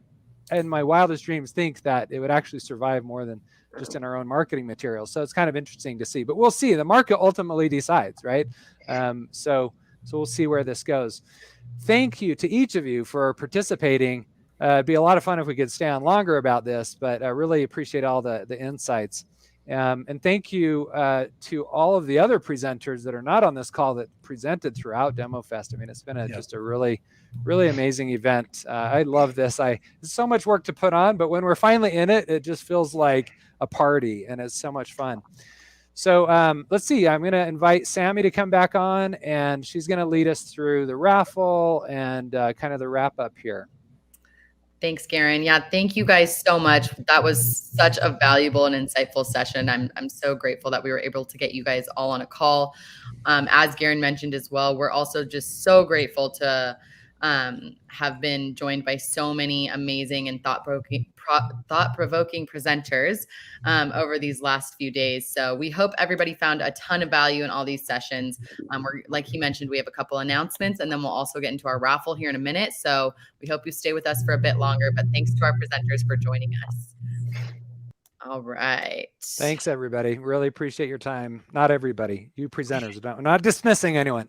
in my wildest dreams, think that it would actually survive more than just in our own marketing materials. So it's kind of interesting to see, but we'll see. The market ultimately decides, right? So we'll see where this goes. Thank you to each of you for participating. It'd be a lot of fun if we could stay on longer about this, but I really appreciate all the insights. And thank you to all of the other presenters that are not on this call that presented throughout Demofest. I mean, it's been just a really, really amazing event. I love this. It's so much work to put on, but when we're finally in it, it just feels like a party, and it's so much fun. So let's see. I'm going to invite Sammy to come back on, and she's going to lead us through the raffle and kind of the wrap up here. Thanks, Garin. Yeah, thank you guys so much. That was such a valuable and insightful session. I'm so grateful that we were able to get you guys all on a call. As Garin mentioned as well, we're also just so grateful to have been joined by so many amazing and thought-provoking presenters over these last few days. So we hope everybody found a ton of value in all these sessions. Like he mentioned, we have a couple announcements, and then we'll also get into our raffle here in a minute. So we hope you stay with us for a bit longer, but thanks to our presenters for joining us. All right. Thanks, everybody. Really appreciate your time. Not everybody. You presenters. We're not dismissing anyone.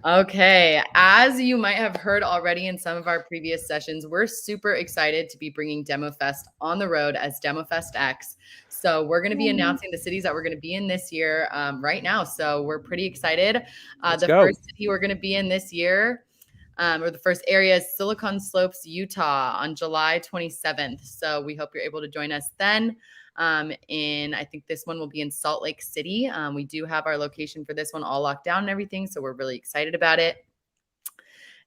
Okay, as you might have heard already in some of our previous sessions, we're super excited to be bringing Demofest on the road as Demofest X. So we're going to be announcing the cities that we're going to be in this year right now. So we're pretty excited. The first city we're going to be in this year, or the first area, is Silicon Slopes, Utah on July 27th. So we hope you're able to join us then. I think this one will be in Salt Lake City. We do have our location for this one all locked down and everything, so we're really excited about it.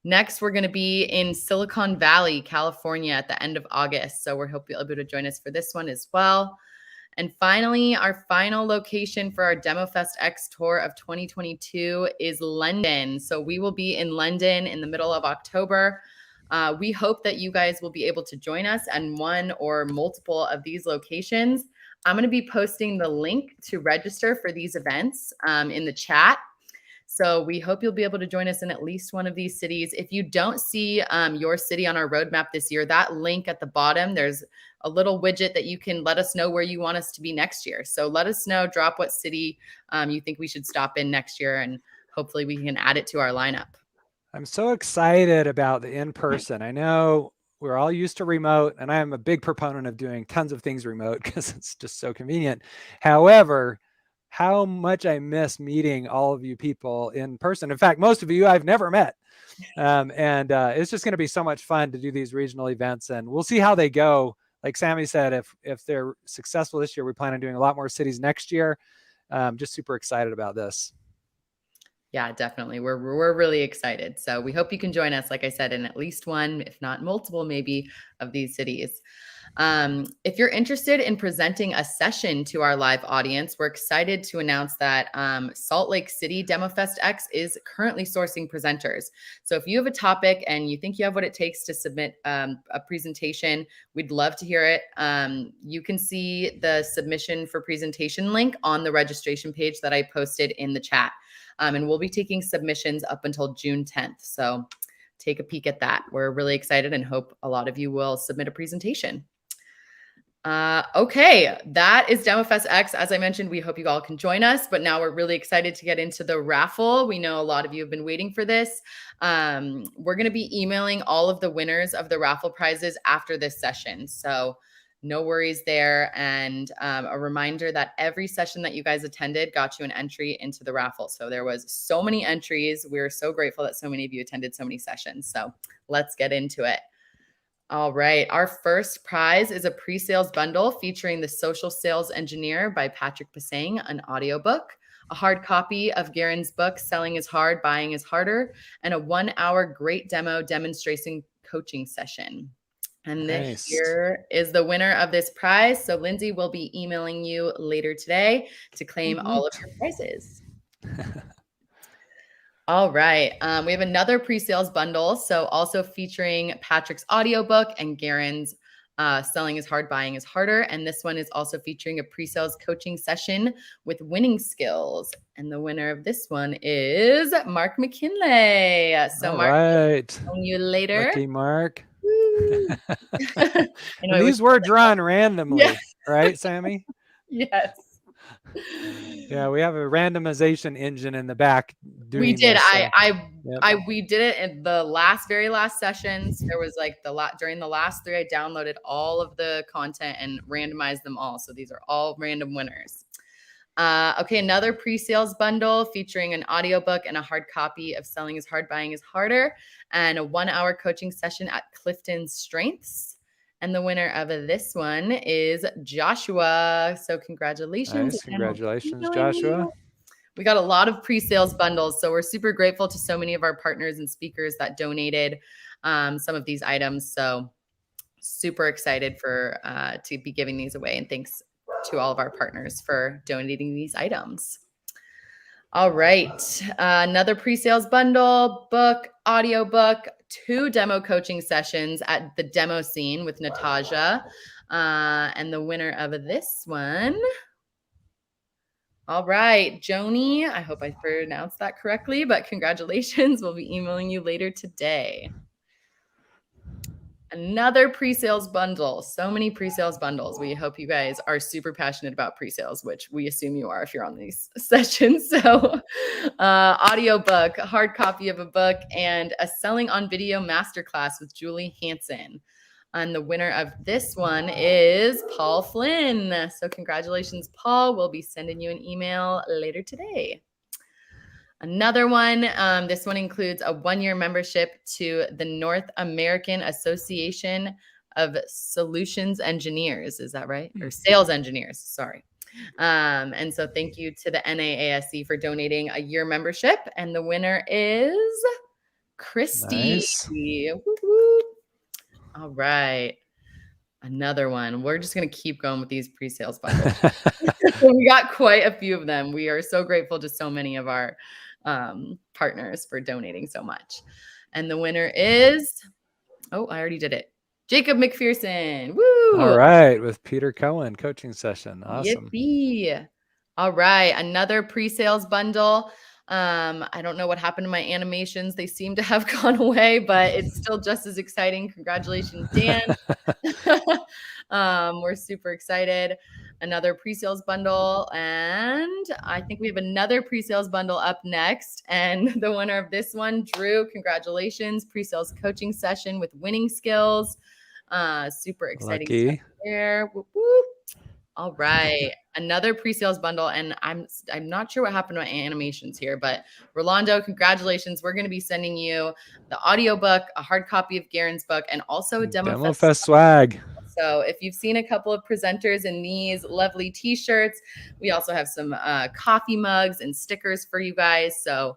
Next, we're going to be in Silicon Valley, California at the end of August. So we hope you'll be able to join us for this one as well. And finally, our final location for our Demofest X tour of 2022 is London. So we will be in London in the middle of October. We hope that you guys will be able to join us at one or multiple of these locations. I'm going to be posting the link to register for these events in the chat. So we hope you'll be able to join us in at least one of these cities. If you don't see your city on our roadmap this year, that link at the bottom, there's a little widget that you can let us know where you want us to be next year. So let us know, drop what city you think we should stop in next year, and hopefully we can add it to our lineup. I'm so excited about the in-person. I know we're all used to remote, and I am a big proponent of doing tons of things remote because it's just so convenient. However, how much I miss meeting all of you people in person. In fact, most of you I've never met. It's just going to be so much fun to do these regional events, and we'll see how they go. Like Sammy said, if they're successful this year, we plan on doing a lot more cities next year. Just super excited about this. Yeah, definitely. We're really excited. So we hope you can join us, like I said, in at least one, if not multiple, maybe, of these cities. If you're interested in presenting a session to our live audience, we're excited to announce that Salt Lake City Demofest X is currently sourcing presenters. So if you have a topic and you think you have what it takes to submit a presentation, we'd love to hear it. You can see the submission for presentation link on the registration page that I posted in the chat. And we'll be taking submissions up until June 10th. So take a peek at that. We're really excited and hope a lot of you will submit a presentation. Okay, that is Demofest X. As I mentioned, we hope you all can join us, but now we're really excited to get into the raffle. We know a lot of you have been waiting for this. We're going to be emailing all of the winners of the raffle prizes after this session. So no worries there. And a reminder that every session that you guys attended got you an entry into the raffle. So there was so many entries. We're so grateful that so many of you attended so many sessions. So let's get into it. All right. Our first prize is a pre-sales bundle featuring The Social Sales Engineer by Patrick Pasang, an audiobook, a hard copy of Garin's book, Selling is Hard, Buying is Harder, and a 1-hour great demo demonstration coaching session. And this here is the winner of this prize. So Lindsay will be emailing you later today to claim all of your prizes. All right. We have another pre-sales bundle. So also featuring Patrick's audiobook and Garin's Selling is Hard, Buying is Harder. And this one is also featuring a pre-sales coaching session with winning skills. And the winner of this one is Mark McKinley. So all Mark, right. see you later. Lucky Mark. These were drawn randomly, right, Sammy? Yes. Yeah, we have a randomization engine in the back. We did. This, I Yep. We did it in the very last sessions. There was like during the last 3, I downloaded all of the content and randomized them all. So these are all random winners. Okay, another pre-sales bundle featuring an audiobook and a hard copy of Selling is Hard, Buying is Harder, and a 1-hour coaching session at Clifton's Strengths. And the winner of this one is Joshua. So congratulations. Nice. Congratulations, Joshua. We got a lot of pre-sales bundles. So we're super grateful to so many of our partners and speakers that donated some of these items. So super excited to be giving these away. And thanks to all of our partners for donating these items. All right. Another pre-sales bundle, book, audiobook, 2 demo coaching sessions at the Demo Scene with Natasha. And the winner of this one. All right, Joni, I hope I pronounced that correctly, but congratulations. We'll be emailing you later today. Another pre-sales bundle. So many pre-sales bundles. We hope you guys are super passionate about pre-sales, which we assume you are if you're on these sessions. So audiobook, a hard copy of a book, and a Selling on Video masterclass with Julie Hansen. And the winner of this one is Paul Flynn. So congratulations, Paul. We'll be sending you an email later today. Another one, this one includes a 1-year membership to the North American Association of Solutions Engineers. Is that right? Or Sales Engineers, sorry. And so thank you to the NAASC for donating a year membership. And the winner is Christy. Nice. Woo-hoo. All right. Another one. We're just going to keep going with these pre-sales bundles. We got quite a few of them. We are so grateful to so many of our partners for donating so much. And the winner is, I already did it. Jacob McPherson. Woo! All right. With Peter Cohan coaching session. Awesome. Yippee. All right. Another pre-sales bundle. I don't know what happened to my animations. They seem to have gone away, but it's still just as exciting. Congratulations, Dan. We're super excited. Another pre-sales bundle. And I think we have another pre-sales bundle up next. And the winner of this one, Drew, congratulations. Pre-sales coaching session with winning skills. Super exciting stuff there. Whoop, whoop. All right. Another pre-sales bundle. And I'm not sure what happened to my animations here, but Rolando, congratulations. We're going to be sending you the audiobook, a hard copy of Garin's book, and also a Demofest swag. So if you've seen a couple of presenters in these lovely t-shirts, we also have some coffee mugs and stickers for you guys. So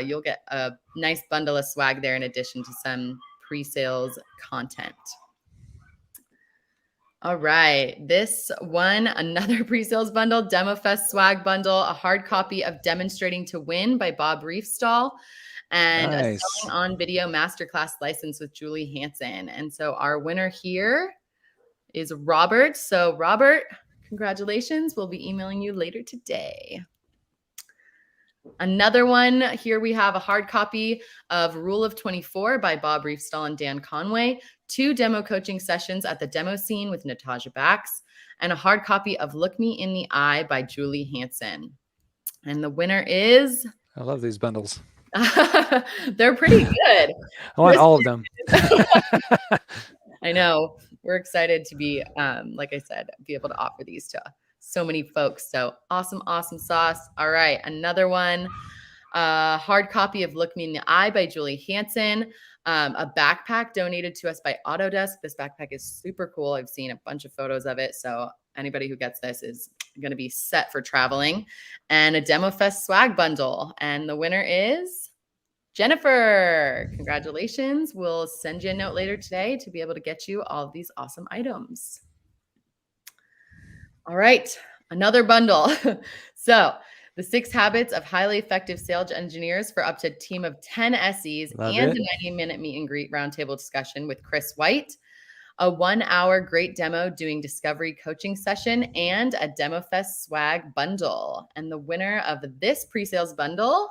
you'll get a nice bundle of swag there in addition to some pre-sales content. All right. This one, another pre-sales bundle, Demofest swag bundle, a hard copy of Demonstrating to Win by Bob Reefstall, and a Selling on Video masterclass license with Julie Hansen. And so our winner here is Robert. So Robert, congratulations. We'll be emailing you later today. Another one here, we have a hard copy of Rule of 24 by Bob Reefstall and Dan Conway, 2 demo coaching sessions at the Demo Scene with Natasha Bax, and a hard copy of Look Me in the Eye by Julie Hansen. And the winner is... I love these bundles. They're pretty good. I want all of them. I know. We're excited to be, like I said, be able to offer these to so many folks. So awesome, awesome sauce. All right. Another one, hard copy of Look Me in the Eye by Julie Hansen, a backpack donated to us by Autodesk. This backpack is super cool. I've seen a bunch of photos of it. So anybody who gets this is going to be set for traveling, and a Demofest swag bundle. And the winner is Jennifer. Congratulations. We'll send you a note later today to be able to get you all of these awesome items. All right, another bundle. So the 6 habits of highly effective sales engineers for up to a team of 10 SEs. Love and it. A 90-minute meet and greet roundtable discussion with Chris White, a 1-hour great demo doing discovery coaching session, and a Demofest swag bundle. And the winner of this pre-sales bundle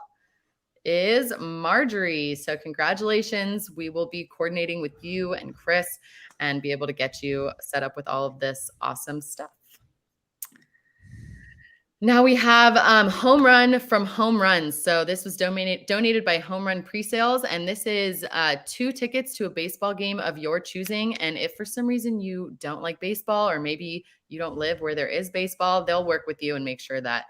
is Marjorie. So congratulations. We will be coordinating with you and Chris and be able to get you set up with all of this awesome stuff. Now we have Home Run from Home Runs. So this was donated by Home Run Presales, and this is 2 tickets to a baseball game of your choosing. And if for some reason you don't like baseball, or maybe you don't live where there is baseball, they'll work with you and make sure that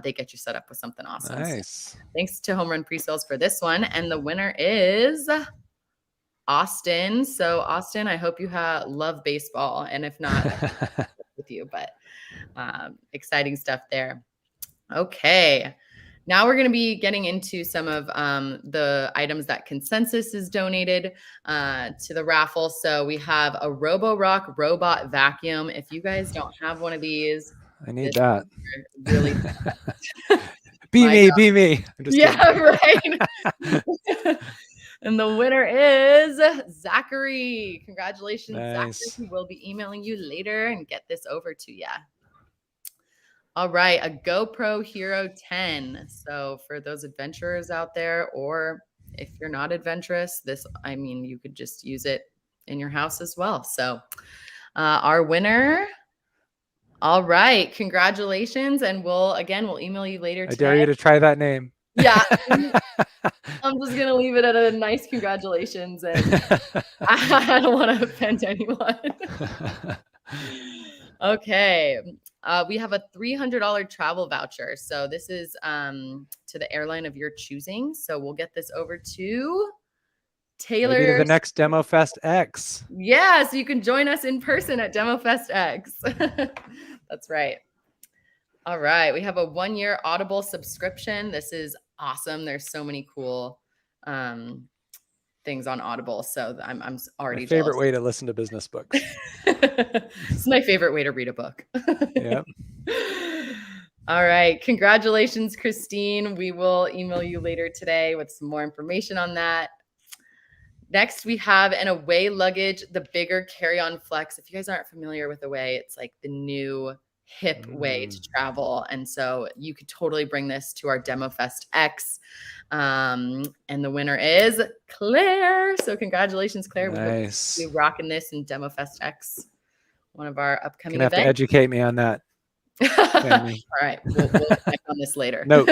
they get you set up with something awesome. Nice. So thanks to Home Run Presales for this one. And the winner is Austin. So Austin, I hope you love baseball, and if not, with you, but exciting stuff there. Okay. Now we're going to be getting into some of the items that Consensus is donated to the raffle. So we have a Roborock robot vacuum. If you guys don't have one of these, I need that. Really, be me. I'm just kidding. Right. And the winner is Zachary. Congratulations, nice. Zachary. We'll be emailing you later and get this over to you. All right, a GoPro Hero 10. So for those adventurers out there, or if you're not adventurous, you could just use it in your house as well. So our winner. All right, congratulations. And we'll email you later today. I dare you to try that name. Yeah. I'm just going to leave it at a nice congratulations. And I don't want to offend anyone. Okay. We have a $300 travel voucher. So this is to the airline of your choosing. So we'll get this over to Taylor. Maybe to the next Demofest X. Yeah, so you can join us in person at Demofest X. That's right. All right. We have a 1-year Audible subscription. This is awesome. There's so many cool things on Audible. So I'm already my favorite jealous. way to listen to business books. It's my favorite way to read a book. Yep. All right. Congratulations, Christine. We will email you later today with some more information on that. Next, we have an Away luggage, the bigger carry-on flex. If you guys aren't familiar with Away, it's like the new hip way to travel. And so you could totally bring this to our Demofest X. And the winner is Claire. So congratulations, Claire. Nice. We'll be rocking this in Demofest X, one of our upcoming events. You have to educate me on that. All right. We'll connect on this later. Nope.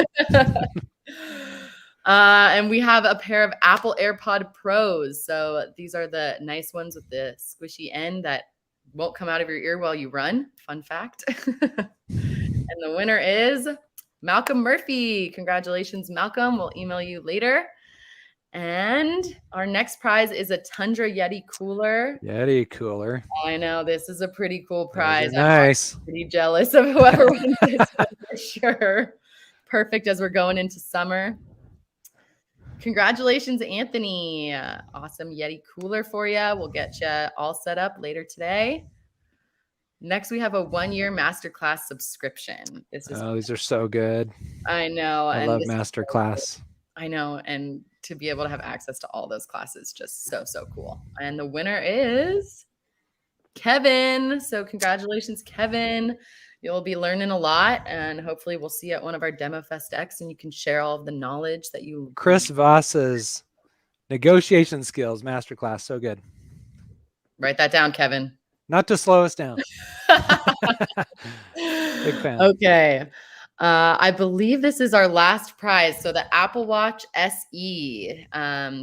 And we have a pair of Apple AirPod Pros. So these are the nice ones with the squishy end that won't come out of your ear while you run. Fun fact. And the winner is Malcolm Murphy. Congratulations, Malcolm. We'll email you later. And our next prize is a Tundra Yeti cooler. Yeti cooler. I know, this is a pretty cool prize. Nice. I'm pretty jealous of whoever wins this one for sure. Perfect as we're going into summer. Congratulations, Anthony. Awesome Yeti cooler for you. We'll get you all set up later today. Next, we have a 1-year masterclass subscription. These are so good. I know. I love masterclass. I know. And to be able to have access to all those classes, just so cool. And the winner is Kevin. So congratulations, Kevin. You'll be learning a lot, and hopefully we'll see you at one of our Demofest X, and you can share all of the knowledge that you... Chris Voss's negotiation skills masterclass. So good. Write that down, Kevin. Not to slow us down. Big fan. Okay. I believe this is our last prize. So the Apple Watch SE.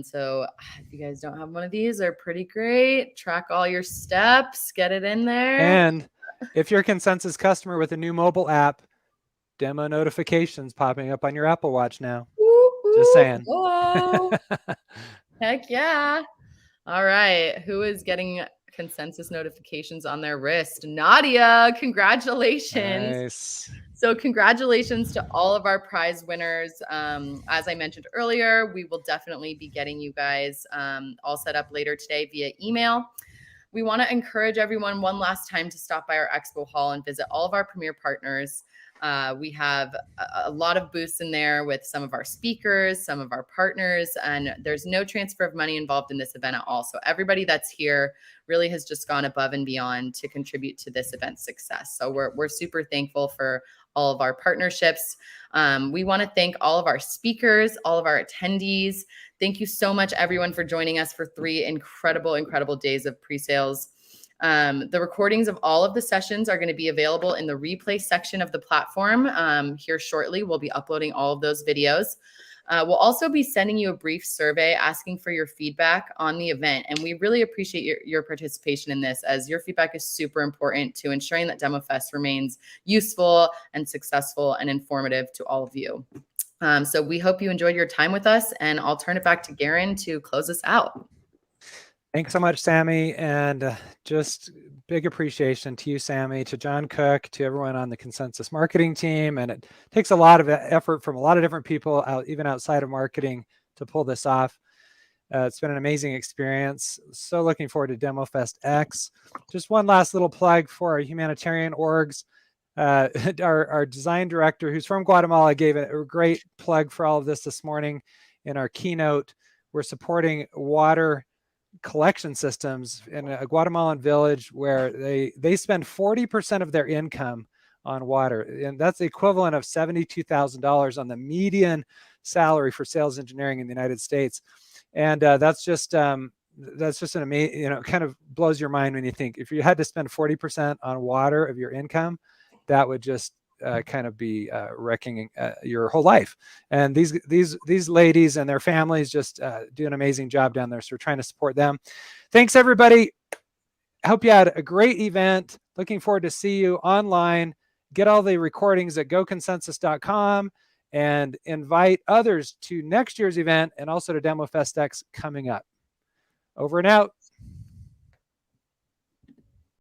So if you guys don't have one of these, they're pretty great. Track all your steps, get it in there. And if you're a Consensus customer with a new mobile app, demo notifications popping up on your Apple Watch now. Just saying. Heck yeah. All right. Who is getting Consensus notifications on their wrist? Nadia, congratulations. Nice. So congratulations to all of our prize winners. As I mentioned earlier, we will definitely be getting you guys all set up later today via email. We want to encourage everyone one last time to stop by our expo hall and visit all of our premier partners. We have a lot of booths in there with some of our speakers, some of our partners, and there's no transfer of money involved in this event at all. So everybody that's here really has just gone above and beyond to contribute to this event's success. So we're super thankful for all of our partnerships. We want to thank all of our speakers, all of our attendees. Thank you so much, everyone, for joining us for 3 incredible days of pre-sales. The recordings of all of the sessions are going to be available in the replay section of the platform. Here shortly, we'll be uploading all of those videos. We'll also be sending you a brief survey asking for your feedback on the event. And we really appreciate your participation in this, as your feedback is super important to ensuring that Demofest remains useful and successful and informative to all of you. So we hope you enjoyed your time with us, and I'll turn it back to Garin to close us out. Thanks so much, Sammy. And just big appreciation to you, Sammy, to John Cook, to everyone on the Consensus marketing team. And it takes a lot of effort from a lot of different people, even outside of marketing, to pull this off. It's been an amazing experience. So looking forward to Demofest X. Just one last little plug for our humanitarian orgs. Our design director, who's from Guatemala, gave a great plug for all of this morning in our keynote. We're supporting water collection systems in a Guatemalan village where they spend 40% of their income on water, and that's the equivalent of $72,000 on the median salary for sales engineering in the United States. And that's just an amazing, kind of blows your mind when you think if you had to spend 40% on water of your income, that would just kind of be wrecking your whole life. And these ladies and their families just do an amazing job down there. So we're trying to support them. Thanks, everybody. I hope you had a great event. Looking forward to see you online. Get all the recordings at goconsensus.com and invite others to next year's event and also to Demofest X coming up. Over and out.